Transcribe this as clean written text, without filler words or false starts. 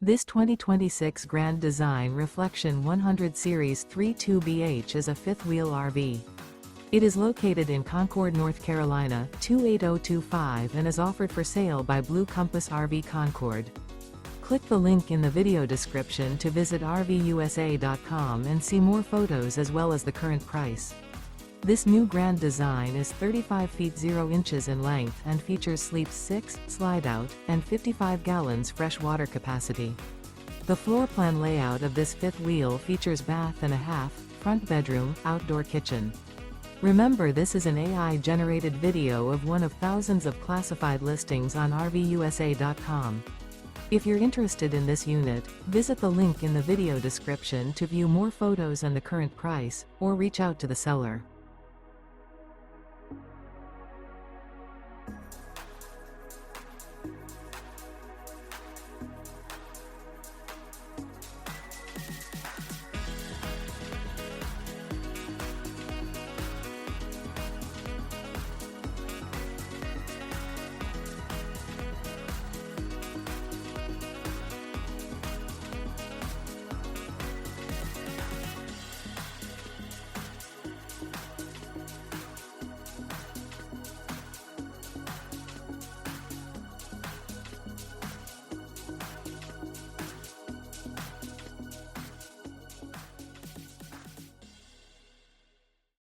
This 2026 Grand Design Reflection 100 Series 32BH is a fifth-wheel RV. It is located in Concord, North Carolina, 28025 and is offered for sale by Blue Compass RV Concord. Click the link in the video description to visit RVUSA.com and see more photos as well as the current price. This new Grand Design is 35 feet 0 inches in length and features sleep 6, slide-out, and 55 gallons fresh water capacity. The floor plan layout of this fifth wheel features bath and a half, front bedroom, outdoor kitchen. Remember, this is an AI-generated video of one of thousands of classified listings on RVUSA.com. If you're interested in this unit, visit the link in the video description to view more photos and the current price, or reach out to the seller.